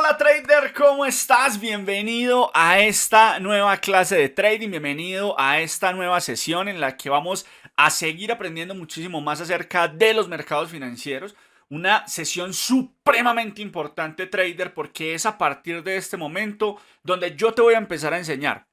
Hola trader, ¿cómo estás? Bienvenido a esta nueva clase de trading, bienvenido a esta nueva sesión en la que vamos a seguir aprendiendo muchísimo más acerca de los mercados financieros. Una sesión supremamente importante, trader, porque es a partir de este momento donde yo te voy a empezar a enseñar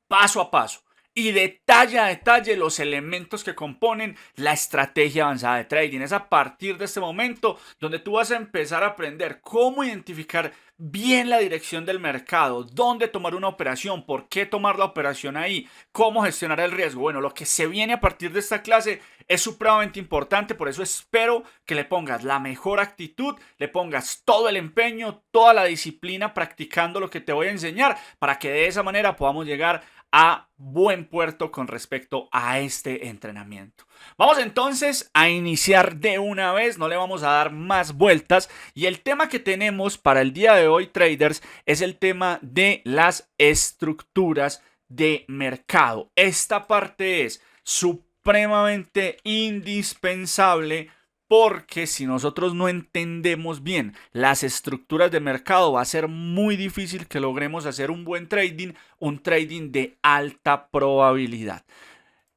paso a paso y detalle a detalle los elementos que componen la estrategia avanzada de trading. Es a partir de este momento donde tú vas a empezar a aprender cómo identificar bien la dirección del mercado, dónde tomar una operación, por qué tomar la operación ahí, cómo gestionar el riesgo. Bueno, lo que se viene a partir de esta clase es supremamente importante, por eso espero que le pongas la mejor actitud, le pongas todo el empeño, toda la disciplina practicando lo que te voy a enseñar, para que de esa manera podamos llegar a buen puerto con respecto a este entrenamiento. Vamos entonces a iniciar de una vez, no le vamos a dar más vueltas, y el tema que tenemos para el día de hoy, traders, es el tema de las estructuras de mercado. Esta parte es supremamente indispensable, porque si nosotros no entendemos bien las estructuras de mercado, va a ser muy difícil que logremos hacer un buen trading, un trading de alta probabilidad.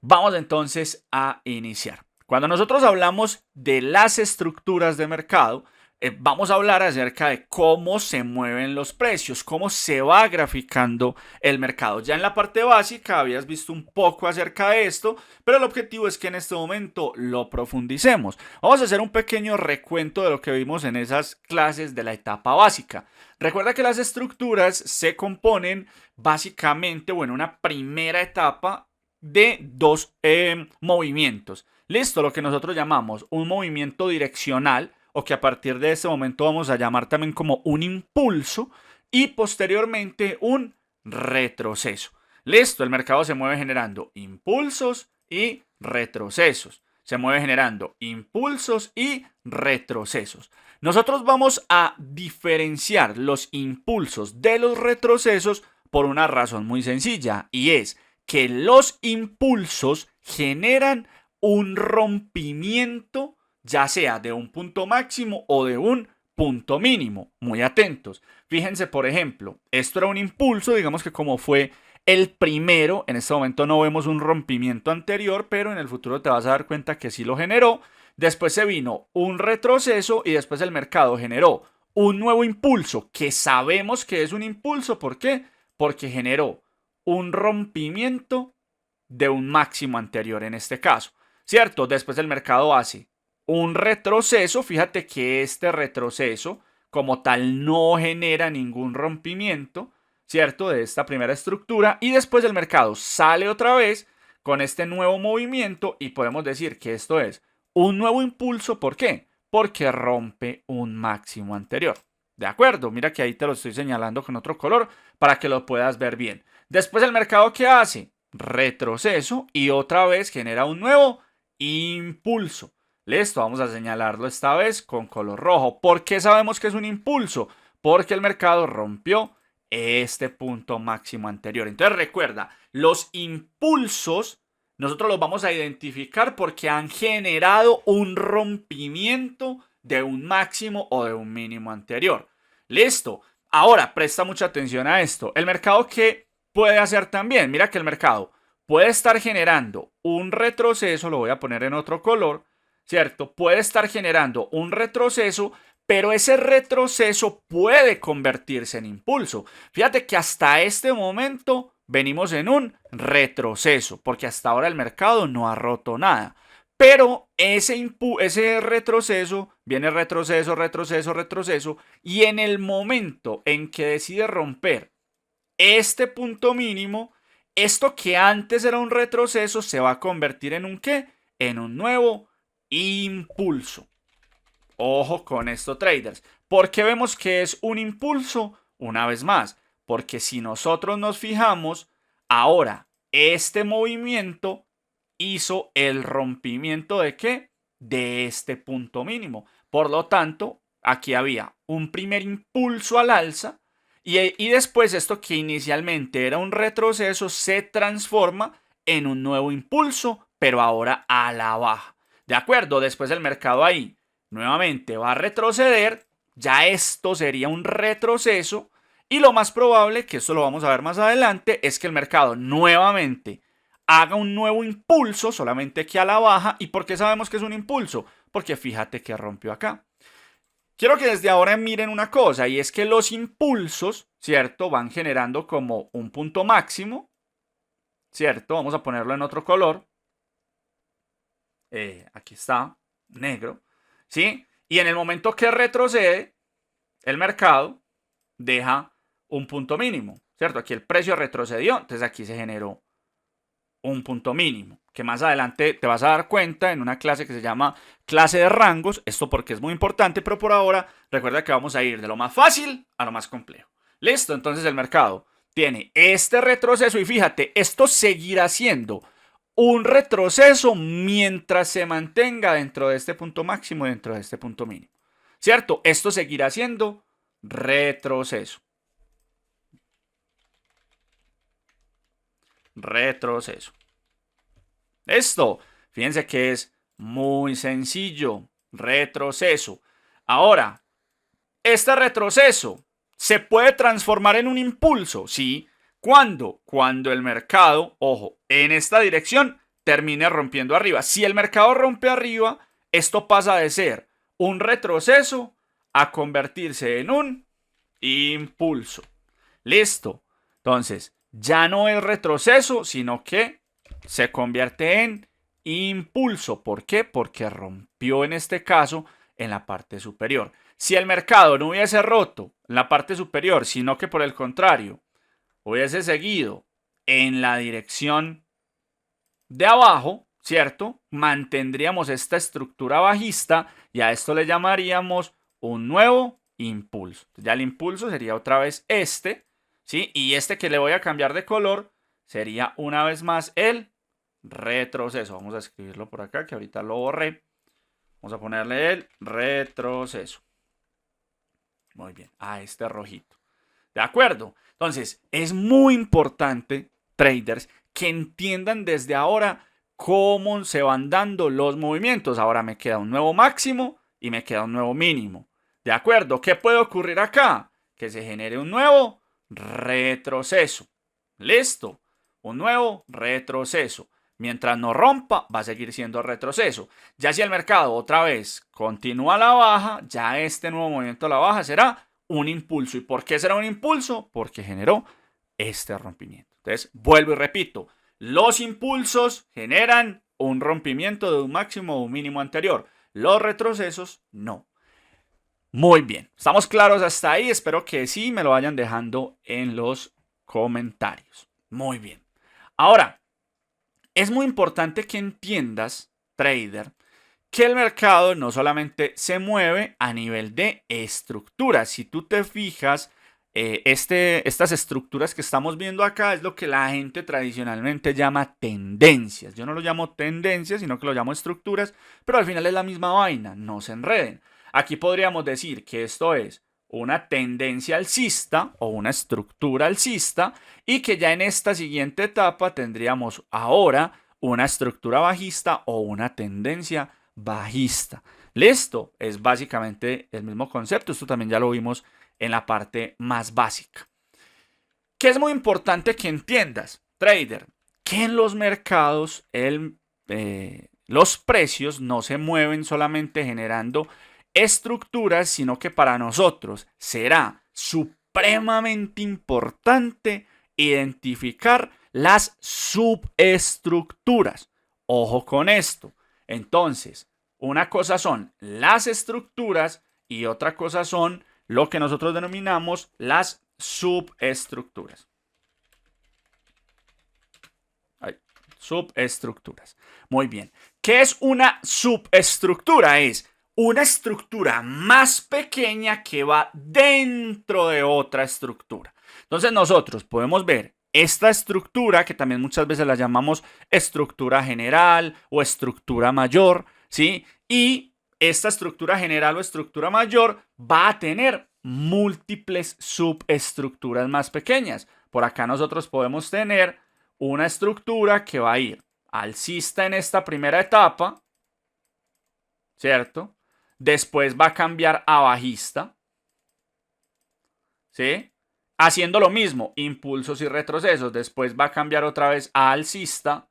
Vamos entonces a iniciar. Cuando nosotros hablamos de las estructuras de mercado, vamos a hablar acerca de cómo se mueven los precios, cómo se va graficando el mercado. Ya en la parte básica habías visto un poco acerca de esto, pero el objetivo es que en este momento lo profundicemos. Vamos a hacer un pequeño recuento de lo que vimos en esas clases de la etapa básica. Recuerda que las estructuras se componen básicamente, bueno, una primera etapa de dos movimientos. Listo, lo que nosotros llamamos un movimiento direccional, o que a partir de este momento vamos a llamar también como un impulso, y posteriormente un retroceso. Listo, el mercado se mueve generando impulsos y retrocesos. Se mueve generando impulsos y retrocesos. Nosotros vamos a diferenciar los impulsos de los retrocesos por una razón muy sencilla, y es que los impulsos generan un rompimiento, ya sea de un punto máximo o de un punto mínimo. Muy atentos. Fíjense, por ejemplo, esto era un impulso, digamos que como fue el primero, en este momento no vemos un rompimiento anterior, pero en el futuro te vas a dar cuenta que sí lo generó. Después se vino un retroceso y después el mercado generó un nuevo impulso, que sabemos que es un impulso. ¿Por qué? Porque generó un rompimiento de un máximo anterior en este caso, ¿cierto? Después el mercado hace un retroceso. Fíjate que este retroceso como tal no genera ningún rompimiento, ¿cierto? De esta primera estructura, y después el mercado sale otra vez con este nuevo movimiento y podemos decir que esto es un nuevo impulso. ¿Por qué? Porque rompe un máximo anterior. ¿De acuerdo? Mira que ahí te lo estoy señalando con otro color para que lo puedas ver bien. Después el mercado, ¿qué hace? Retroceso y otra vez genera un nuevo impulso. Listo, vamos a señalarlo esta vez con color rojo. ¿Por qué sabemos que es un impulso? Porque el mercado rompió este punto máximo anterior. Entonces recuerda, los impulsos nosotros los vamos a identificar porque han generado un rompimiento de un máximo o de un mínimo anterior. Listo. Ahora, presta mucha atención a esto. El mercado, ¿qué puede hacer también? Mira que el mercado puede estar generando un retroceso, lo voy a poner en otro color, ¿cierto? Puede estar generando un retroceso, pero ese retroceso puede convertirse en impulso. Fíjate que hasta este momento venimos en un retroceso, porque hasta ahora el mercado no ha roto nada. Pero ese retroceso, viene retroceso, retroceso, retroceso, y en el momento en que decide romper este punto mínimo, esto que antes era un retroceso se va a convertir en un ¿qué? En un nuevo impulso. Ojo con esto, traders. ¿Por qué vemos que es un impulso? Una vez más, porque si nosotros nos fijamos, ahora este movimiento hizo el rompimiento ¿de qué? De este punto mínimo. Por lo tanto, aquí había un primer impulso al alza y después esto que inicialmente era un retroceso se transforma en un nuevo impulso, pero ahora a la baja. ¿De acuerdo? Después el mercado ahí nuevamente va a retroceder, ya esto sería un retroceso y lo más probable, que esto lo vamos a ver más adelante, es que el mercado nuevamente haga un nuevo impulso, solamente que a la baja. ¿Y por qué sabemos que es un impulso? Porque fíjate que rompió acá. Quiero que desde ahora miren una cosa, y es que los impulsos, ¿cierto? Van generando como un punto máximo, ¿cierto? Vamos a ponerlo en otro color. Aquí está, negro, ¿sí? Y en el momento que retrocede, el mercado deja un punto mínimo, ¿cierto? Aquí el precio retrocedió, entonces aquí se generó un punto mínimo, que más adelante te vas a dar cuenta en una clase que se llama clase de rangos, esto porque es muy importante, pero por ahora recuerda que vamos a ir de lo más fácil a lo más complejo. Listo, entonces el mercado tiene este retroceso y fíjate, esto seguirá siendo un retroceso mientras se mantenga dentro de este punto máximo y dentro de este punto mínimo, ¿cierto? Esto seguirá siendo retroceso. Retroceso. Esto, fíjense que es muy sencillo. Retroceso. Ahora, este retroceso se puede transformar en un impulso, ¿sí? ¿Cuándo? Cuando el mercado, ojo, en esta dirección termine rompiendo arriba. Si el mercado rompe arriba, esto pasa de ser un retroceso a convertirse en un impulso. Listo. Entonces, ya no es retroceso, sino que se convierte en impulso. ¿Por qué? Porque rompió en este caso en la parte superior. Si el mercado no hubiese roto en la parte superior, sino que por el contrario hubiese seguido en la dirección de abajo, ¿cierto? Mantendríamos esta estructura bajista y a esto le llamaríamos un nuevo impulso. Ya el impulso sería otra vez este, ¿sí? Y este que le voy a cambiar de color sería una vez más el retroceso. Vamos a escribirlo por acá, que ahorita lo borré. Vamos a ponerle el retroceso. Muy bien, a este rojito. ¿De acuerdo? Entonces, es muy importante, traders, que entiendan desde ahora cómo se van dando los movimientos. Ahora me queda un nuevo máximo y me queda un nuevo mínimo. ¿De acuerdo? ¿Qué puede ocurrir acá? Que se genere un nuevo retroceso. ¿Listo? Un nuevo retroceso. Mientras no rompa, va a seguir siendo retroceso. Ya si el mercado otra vez continúa a la baja, ya este nuevo movimiento a la baja será un impulso. ¿Y por qué será un impulso? Porque generó este rompimiento. Entonces, vuelvo y repito, los impulsos generan un rompimiento de un máximo o un mínimo anterior. Los retrocesos no. Muy bien, ¿estamos claros hasta ahí? Espero que sí, me lo vayan dejando en los comentarios. Muy bien. Ahora, es muy importante que entiendas, trader, que el mercado no solamente se mueve a nivel de estructuras. Si tú te fijas, estas estructuras que estamos viendo acá es lo que la gente tradicionalmente llama tendencias. Yo no lo llamo tendencias, sino que lo llamo estructuras, pero al final es la misma vaina, no se enreden. Aquí podríamos decir que esto es una tendencia alcista o una estructura alcista y que ya en esta siguiente etapa tendríamos ahora una estructura bajista o una tendencia bajista. Listo, es básicamente el mismo concepto. Esto también ya lo vimos en la parte más básica. Que es muy importante que entiendas, trader, que en los mercados los precios no se mueven solamente generando estructuras, sino que para nosotros será supremamente importante identificar las subestructuras. Ojo con esto. Entonces, una cosa son las estructuras y otra cosa son lo que nosotros denominamos las subestructuras. Subestructuras. Muy bien. ¿Qué es una subestructura? Es una estructura más pequeña que va dentro de otra estructura. Entonces nosotros podemos ver esta estructura, que también muchas veces la llamamos estructura general o estructura mayor, ¿sí? Y esta estructura general o estructura mayor va a tener múltiples subestructuras más pequeñas. Por acá nosotros podemos tener una estructura que va a ir alcista en esta primera etapa, ¿cierto? Después va a cambiar a bajista, ¿sí? Haciendo lo mismo, impulsos y retrocesos. Después va a cambiar otra vez a alcista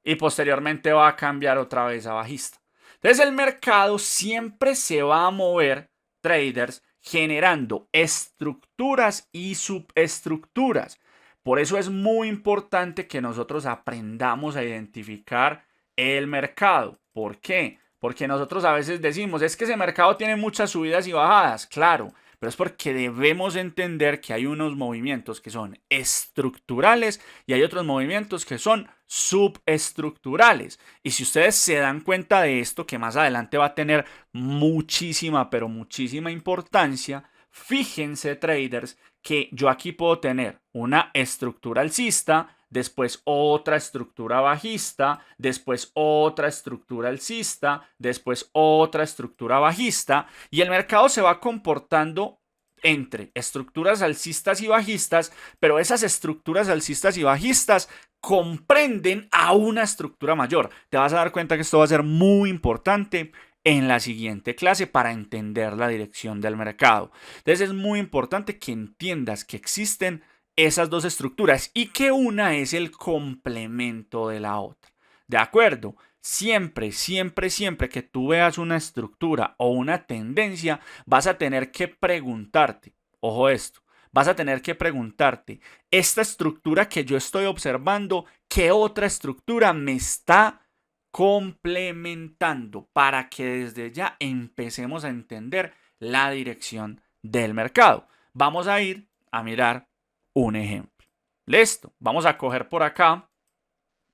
y posteriormente va a cambiar otra vez a bajista. Entonces el mercado siempre se va a mover, traders, generando estructuras y subestructuras. Por eso es muy importante que nosotros aprendamos a identificar el mercado. ¿Por qué? Porque nosotros a veces decimos, es que ese mercado tiene muchas subidas y bajadas, claro, pero es porque debemos entender que hay unos movimientos que son estructurales y hay otros movimientos que son subestructurales. Y si ustedes se dan cuenta de esto, que más adelante va a tener muchísima, pero muchísima importancia, fíjense, traders, que yo aquí puedo tener una estructura alcista, después otra estructura bajista, después otra estructura alcista, después otra estructura bajista, y el mercado se va comportando entre estructuras alcistas y bajistas, pero esas estructuras alcistas y bajistas comprenden a una estructura mayor. Te vas a dar cuenta que esto va a ser muy importante en la siguiente clase para entender la dirección del mercado. Entonces es muy importante que entiendas que existen esas dos estructuras y que una es el complemento de la otra. ¿De acuerdo? Siempre, siempre, siempre que tú veas una estructura o una tendencia, vas a tener que preguntarte, ojo esto, vas a tener que preguntarte, esta estructura que yo estoy observando, ¿qué otra estructura me está complementando? Para que desde ya empecemos a entender la dirección del mercado. Vamos a ir a mirar un ejemplo. Listo, vamos a coger por acá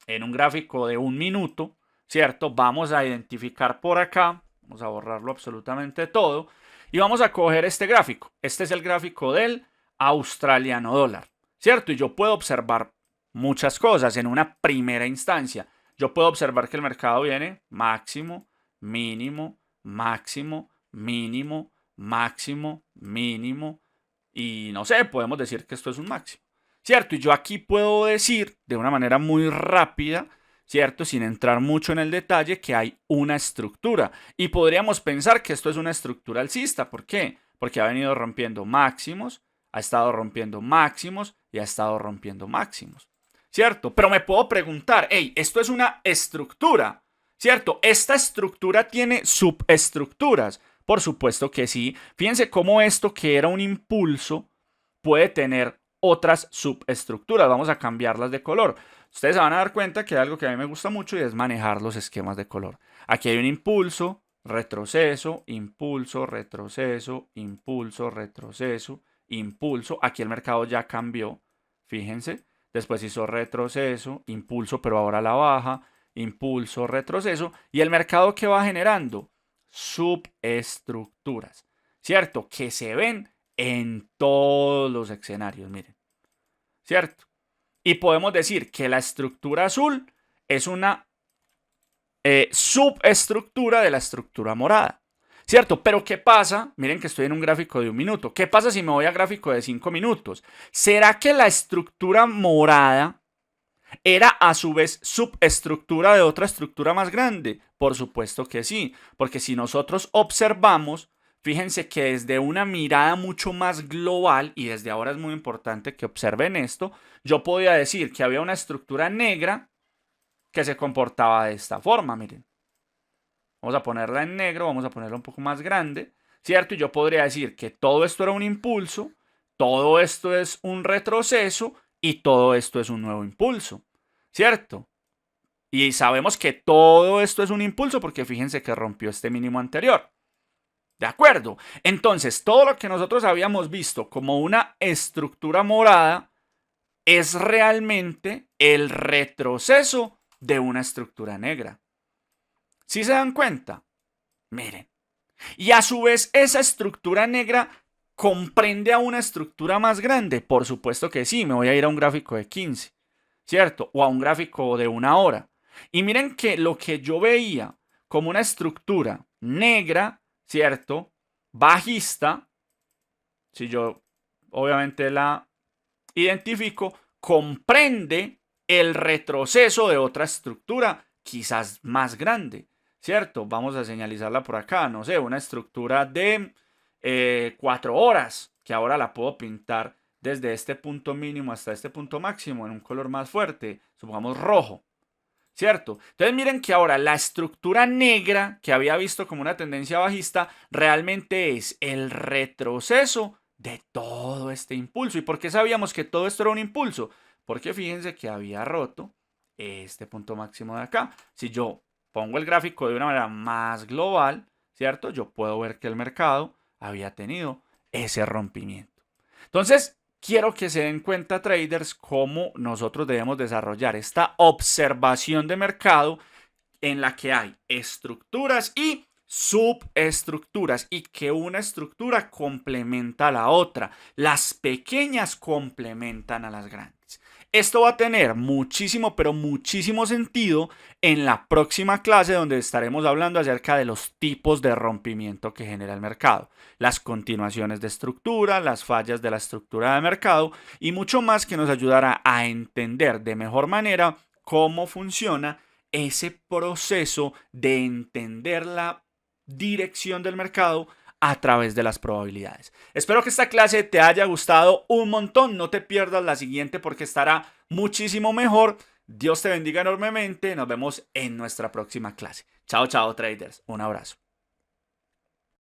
en un gráfico de 1 minuto, ¿cierto? Vamos a identificar por acá, vamos a borrarlo absolutamente todo y vamos a coger este gráfico. Este es el gráfico del australiano dólar, ¿cierto? Y yo puedo observar muchas cosas en una primera instancia. Yo puedo observar que el mercado viene máximo, mínimo, máximo, mínimo, máximo, mínimo, y no sé, podemos decir que esto es un máximo, ¿cierto? Y yo aquí puedo decir de una manera muy rápida, ¿cierto? Sin entrar mucho en el detalle, que hay una estructura. Y podríamos pensar que esto es una estructura alcista. ¿Por qué? Porque ha venido rompiendo máximos, ha estado rompiendo máximos y ha estado rompiendo máximos, ¿cierto? Pero me puedo preguntar, hey, esto es una estructura, ¿cierto? ¿Esta estructura tiene subestructuras? Por supuesto que sí. Fíjense cómo esto que era un impulso puede tener otras subestructuras. Vamos a cambiarlas de color. Ustedes se van a dar cuenta que hay algo que a mí me gusta mucho y es manejar los esquemas de color. Aquí hay un impulso, retroceso, impulso, retroceso, impulso, retroceso, impulso. Aquí el mercado ya cambió, fíjense. Después hizo retroceso, impulso, pero ahora a la baja, impulso, retroceso. Y el mercado que va generando subestructuras, ¿cierto? Que se ven en todos los escenarios, miren, ¿cierto? Y podemos decir que la estructura azul es una subestructura de la estructura morada, ¿cierto? Pero ¿qué pasa? Miren que estoy en un gráfico de 1 minuto. ¿Qué pasa si me voy a gráfico de 5 minutos? ¿Será que la estructura morada era a su vez subestructura de otra estructura más grande? Por supuesto que sí, porque si nosotros observamos, fíjense que desde una mirada mucho más global, y desde ahora es muy importante que observen esto, yo podía decir que había una estructura negra que se comportaba de esta forma, miren. Vamos a ponerla en negro, vamos a ponerla un poco más grande, ¿cierto? Y yo podría decir que todo esto era un impulso, todo esto es un retroceso y todo esto es un nuevo impulso, ¿cierto? Y sabemos que todo esto es un impulso porque fíjense que rompió este mínimo anterior. ¿De acuerdo? Entonces, todo lo que nosotros habíamos visto como una estructura morada es realmente el retroceso de una estructura negra. ¿Sí se dan cuenta? Miren. Y a su vez, esa estructura negra comprende a una estructura más grande. Por supuesto que sí, me voy a ir a un gráfico de 15, ¿cierto? O a un gráfico de 1 hora. Y miren que lo que yo veía como una estructura negra, ¿cierto? Bajista, si yo obviamente la identifico, comprende el retroceso de otra estructura quizás más grande, ¿cierto? Vamos a señalizarla por acá, no sé, una estructura de 4 horas, que ahora la puedo pintar desde este punto mínimo hasta este punto máximo en un color más fuerte, supongamos rojo, ¿cierto? Entonces miren que ahora la estructura negra que había visto como una tendencia bajista realmente es el retroceso de todo este impulso. ¿Y por qué sabíamos que todo esto era un impulso? Porque fíjense que había roto este punto máximo de acá. Si yo pongo el gráfico de una manera más global, ¿cierto? Yo puedo ver que el mercado había tenido ese rompimiento. Entonces, quiero que se den cuenta, traders, cómo nosotros debemos desarrollar esta observación de mercado en la que hay estructuras y subestructuras y que una estructura complementa a la otra. Las pequeñas complementan a las grandes. Esto va a tener muchísimo, pero muchísimo sentido en la próxima clase donde estaremos hablando acerca de los tipos de rompimiento que genera el mercado, las continuaciones de estructura, las fallas de la estructura de mercado y mucho más que nos ayudará a entender de mejor manera cómo funciona ese proceso de entender la dirección del mercado a través de las probabilidades. Espero que esta clase te haya gustado un montón. No te pierdas la siguiente porque estará muchísimo mejor. Dios te bendiga enormemente. Nos vemos en nuestra próxima clase. Chao, chao, traders. Un abrazo.